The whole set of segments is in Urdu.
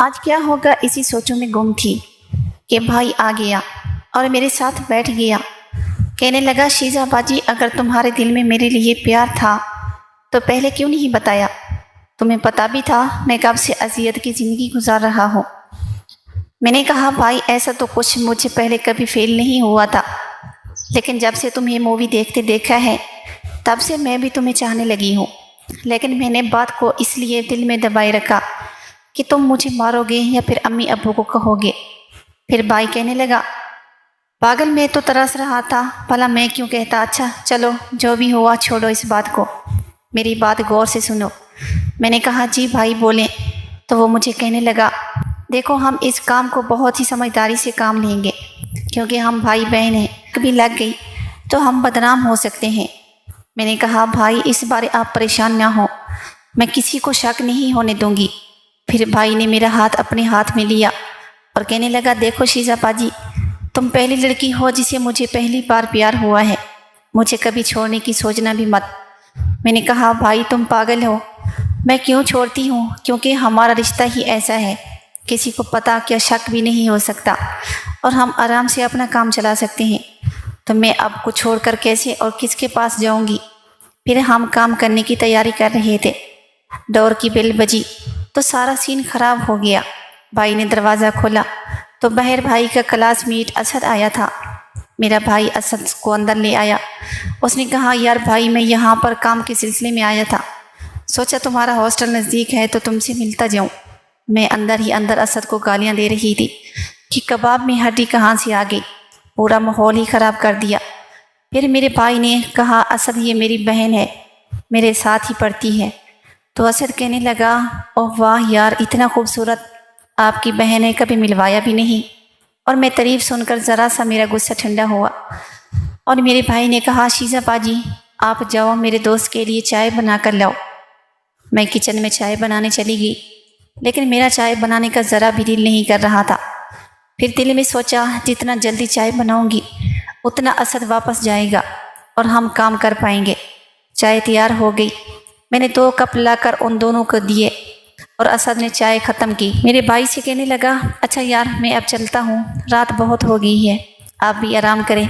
آج کیا ہوگا اسی سوچوں میں گم تھی کہ بھائی آ گیا اور میرے ساتھ بیٹھ گیا۔ کہنے لگا شیزہ باجی، اگر تمہارے دل میں میرے لیے پیار تھا تو پہلے کیوں نہیں بتایا؟ تمہیں پتا بھی تھا میں کب سے اذیت کی زندگی گزار رہا ہوں۔ میں نے کہا بھائی ایسا تو کچھ مجھے پہلے کبھی فیل نہیں ہوا تھا، لیکن جب سے تمہیں مووی دیکھتے دیکھا ہے تب سے میں بھی تمہیں چاہنے لگی ہوں۔ لیکن میں نے بات کو اس لیے دل میں دبائے رکھا کہ تم مجھے مارو گے یا پھر امی ابو کو کہو گے۔ پھر بھائی کہنے لگا پاگل، میں تو ترس رہا تھا بھلا میں کیوں کہتا۔ اچھا چلو جو بھی ہوا چھوڑو اس بات کو، میری بات غور سے سنو۔ میں نے کہا جی بھائی بولیں۔ تو وہ مجھے کہنے لگا دیکھو ہم اس کام کو بہت ہی سمجھداری سے کام لیں گے، کیونکہ ہم بھائی بہن ہیں، کبھی لگ گئی تو ہم بدنام ہو سکتے ہیں۔ میں نے کہا بھائی اس بارے آپ پریشان نہ ہو، میں کسی کو شک نہیں ہونے دوں گی۔ پھر بھائی نے میرا ہاتھ اپنے ہاتھ میں لیا اور کہنے لگا دیکھو شیزہ باجی، تم پہلی لڑکی ہو جسے مجھے پہلی بار پیار ہوا ہے، مجھے کبھی چھوڑنے کی سوچنا بھی مت۔ میں نے کہا بھائی تم پاگل ہو، میں کیوں چھوڑتی ہوں؟ کیونکہ ہمارا رشتہ ہی ایسا ہے، کسی کو پتا کیا شک بھی نہیں ہو سکتا اور ہم آرام سے اپنا کام چلا سکتے ہیں۔ تو میں اب کو چھوڑ کر کیسے اور کس کے پاس جاؤں گی؟ پھر ہم کام کرنے کی تیاری کر رہے تھے، ڈور کی بیل بجی تو سارا سین خراب ہو گیا۔ بھائی نے دروازہ کھولا تو بہر بھائی کا کلاس میٹ اسد آیا تھا۔ میرا بھائی اسد کو اندر لے آیا۔ اس نے کہا یار بھائی میں یہاں پر کام کے سلسلے میں آیا تھا، سوچا تمہارا ہاسٹل نزدیک ہے تو تم سے ملتا جاؤں۔ میں اندر ہی اندر اسد کو گالیاں دے رہی تھی کہ کباب میں ہڈی کہاں سے آ گئی، پورا ماحول ہی خراب کر دیا۔ پھر میرے بھائی نے کہا اسد یہ میری بہن ہے، میرے ساتھ ہی پڑھتی ہے۔ تو اسد کہنے لگا اوہ واہ یار اتنا خوبصورت، آپ کی بہن نے کبھی ملوایا بھی نہیں۔ اور میں تعریف سن کر ذرا سا میرا غصہ ٹھنڈا ہوا اور میرے بھائی نے کہا شیزہ باجی آپ جاؤ میرے دوست کے لیے چائے بنا کر لاؤ۔ میں کچن میں چائے بنانے چلی گئی، لیکن میرا چائے بنانے کا ذرا بھی دل نہیں کر رہا تھا۔ پھر دل میں سوچا جتنا جلدی چائے بناؤں گی اتنا اسد واپس جائے گا اور ہم کام کر پائیں گے۔ چائے تیار ہو گئی، میں نے 2 کپ لا کر ان دونوں کو دیے اور اسد نے چائے ختم کی۔ میرے بھائی سے کہنے لگا اچھا یار میں اب چلتا ہوں، رات بہت ہو گئی ہے، آپ بھی آرام کریں۔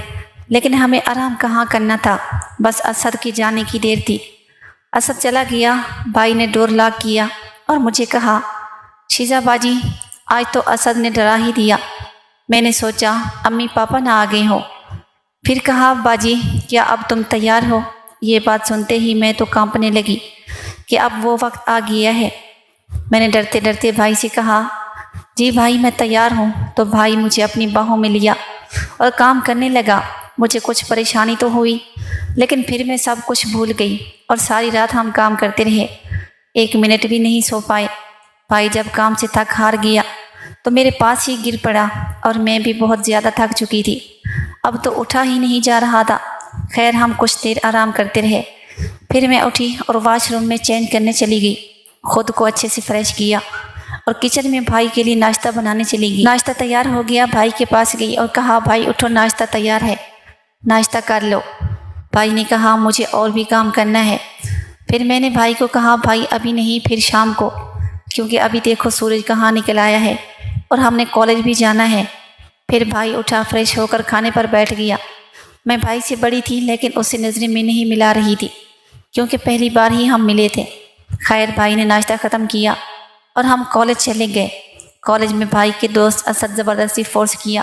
لیکن ہمیں آرام کہاں کرنا تھا، بس اسد کے جانے کی دیر تھی۔ اسد چلا گیا، بھائی نے ڈور لاک کیا اور مجھے کہا شیزہ باجی آج تو اسد نے ڈرا ہی دیا۔ میں نے سوچا امی پاپا نہ آ گئے ہو۔ پھر کہا باجی کیا اب تم تیار ہو؟ یہ بات سنتے ہی میں تو کانپنے لگی کہ اب وہ وقت آ گیا ہے۔ میں نے ڈرتے ڈرتے بھائی سے کہا جی بھائی میں تیار ہوں۔ تو بھائی مجھے اپنی باہوں میں لیا اور کام کرنے لگا۔ مجھے کچھ پریشانی تو ہوئی لیکن پھر میں سب کچھ بھول گئی اور ساری رات ہم کام کرتے رہے، 1 منٹ بھی نہیں سو پائے۔ بھائی جب کام سے تھک ہار گیا تو میرے پاس ہی گر پڑا اور میں بھی بہت زیادہ تھک چکی تھی، اب تو اٹھا ہی نہیں جا رہا تھا۔ خیر ہم کچھ دیر آرام کرتے رہے، پھر میں اٹھی اور واش روم میں چینج کرنے چلی گئی، خود کو اچھے سے فریش کیا اور کچن میں بھائی کے لیے ناشتہ بنانے چلی گئی۔ ناشتہ تیار ہو گیا، بھائی کے پاس گئی اور کہا بھائی اٹھو ناشتہ تیار ہے، ناشتہ کر لو۔ بھائی نے کہا مجھے اور بھی کام کرنا ہے۔ پھر میں نے بھائی کو کہا بھائی ابھی نہیں، پھر شام کو، کیونکہ ابھی دیکھو سورج کہاں نکل آیا ہے اور ہم نے کالج بھی جانا ہے۔ پھر بھائی اٹھا، فریش ہو کر کھانے پر بیٹھ گیا۔ میں بھائی سے بڑی تھی لیکن اسے نظریں میں نہیں ملا رہی تھی کیونکہ پہلی بار ہی ہم ملے تھے۔ خیر بھائی نے ناشتہ ختم کیا اور ہم کالج چلے گئے۔ کالج میں بھائی کے دوست اسد زبردستی فورس کیا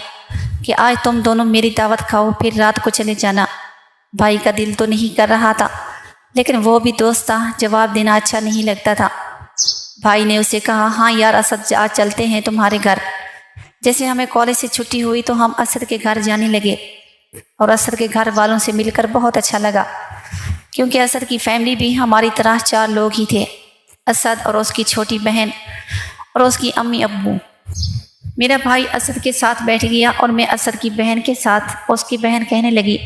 کہ آج تم دونوں میری دعوت کھاؤ پھر رات کو چلے جانا۔ بھائی کا دل تو نہیں کر رہا تھا لیکن وہ بھی دوست تھا، جواب دینا اچھا نہیں لگتا تھا۔ بھائی نے اسے کہا ہاں یار اسد آج چلتے ہیں تمہارے گھر۔ جیسے ہمیں کالج سے چھٹی ہوئی تو ہم اسد کے گھر جانے لگے اور اسد کے گھر والوں سے مل کر بہت اچھا لگا کیونکہ اسد کی فیملی بھی ہماری طرح 4 لوگ ہی تھے، اسد اور اس کی چھوٹی بہن اور اس کی امی ابو۔ میرا بھائی اسد کے ساتھ بیٹھ گیا اور میں اسد کی بہن کے ساتھ۔ اس کی بہن کہنے لگی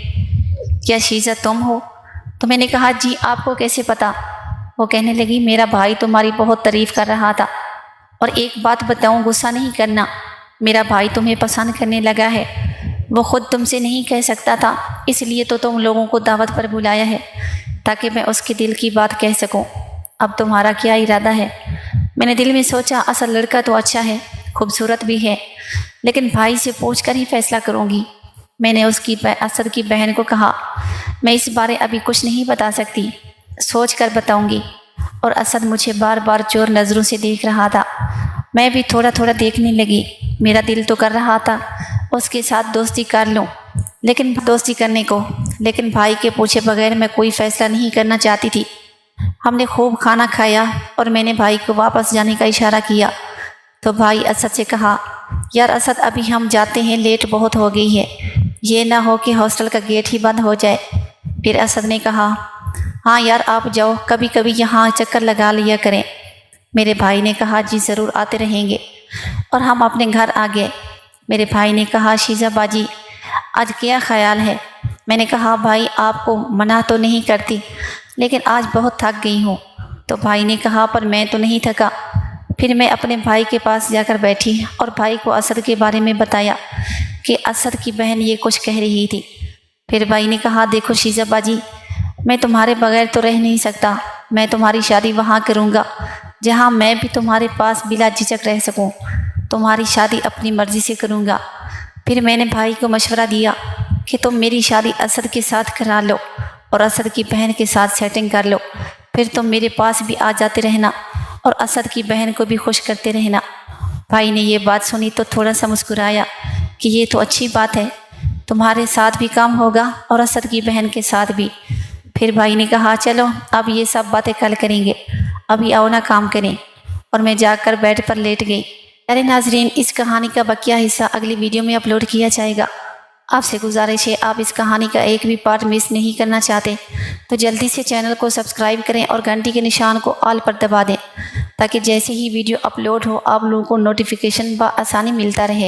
کیا شیزہ تم ہو؟ تو میں نے کہا جی آپ کو کیسے پتا؟ وہ کہنے لگی میرا بھائی تمہاری بہت تعریف کر رہا تھا، اور ایک بات بتاؤں غصہ نہیں کرنا، میرا بھائی تمہیں پسند کرنے لگا ہے، وہ خود تم سے نہیں کہہ سکتا تھا اس لیے تو تم لوگوں کو دعوت پر بلایا ہے تاکہ میں اس کے دل کی بات کہہ سکوں۔ اب تمہارا کیا ارادہ ہے؟ میں نے دل میں سوچا اسد لڑکا تو اچھا ہے، خوبصورت بھی ہے، لیکن بھائی سے پوچھ کر ہی فیصلہ کروں گی۔ میں نے اسد کی بہن کو کہا میں اس بارے ابھی کچھ نہیں بتا سکتی، سوچ کر بتاؤں گی۔ اور اسد مجھے بار بار چور نظروں سے دیکھ رہا تھا۔ میں بھی تھوڑا تھوڑا دیکھنے لگی۔ میرا دل تو کر رہا تھا اس کے ساتھ دوستی کر لوں، لیکن بھائی کے پوچھے بغیر میں کوئی فیصلہ نہیں کرنا چاہتی تھی۔ ہم نے خوب کھانا کھایا اور میں نے بھائی کو واپس جانے کا اشارہ کیا تو بھائی اسد سے کہا یار اسد ابھی ہم جاتے ہیں، لیٹ بہت ہو گئی ہے، یہ نہ ہو کہ ہاسٹل کا گیٹ ہی بند ہو جائے۔ پھر اسد نے کہا ہاں یار آپ جاؤ، کبھی کبھی یہاں چکر لگا لیا کریں۔ میرے بھائی نے کہا جی ضرور آتے رہیں گے، اور ہم اپنے گھر آ گئے۔ میرے بھائی نے کہا شیزہ باجی آج کیا خیال ہے؟ میں نے کہا بھائی آپ کو منع تو نہیں کرتی، لیکن آج بہت تھک گئی ہوں۔ تو بھائی نے کہا پر میں تو نہیں تھکا۔ پھر میں اپنے بھائی کے پاس جا کر بیٹھی اور بھائی کو اسد کے بارے میں بتایا کہ اسد کی بہن یہ کچھ کہہ رہی تھی۔ پھر بھائی نے کہا دیکھو شیزہ باجی، میں تمہارے بغیر تو رہ نہیں سکتا، میں تمہاری شادی وہاں کروں گا جہاں میں بھی تمہارے پاس بلا جھجک رہ سکوں، تمہاری شادی اپنی مرضی سے کروں گا۔ پھر میں نے بھائی کو مشورہ دیا کہ تم میری شادی اسد کے ساتھ کرا لو اور اسد کی بہن کے ساتھ سیٹنگ کر لو، پھر تم میرے پاس بھی آ جاتے رہنا اور اسد کی بہن کو بھی خوش کرتے رہنا۔ بھائی نے یہ بات سنی تو تھوڑا سا مسکرایا کہ یہ تو اچھی بات ہے، تمہارے ساتھ بھی کام ہوگا اور اسد کی بہن کے ساتھ بھی۔ پھر بھائی نے کہا چلو اب یہ سب باتیں کل کریں گے، ابھی آؤ نہ کام کریں، اور میں جا کر بیڈ پر لیٹ گئی۔ پیارے ناظرین، اس کہانی کا بقیہ حصہ اگلی ویڈیو میں اپلوڈ کیا جائے گا۔ آپ سے گزارش ہے آپ اس کہانی کا ایک بھی پارٹ مس نہیں کرنا چاہتے تو جلدی سے چینل کو سبسکرائب کریں اور گھنٹی کے نشان کو آل پر دبا دیں تاکہ جیسے ہی ویڈیو اپلوڈ ہو آپ لوگوں کو نوٹیفیکیشن بآسانی ملتا رہے۔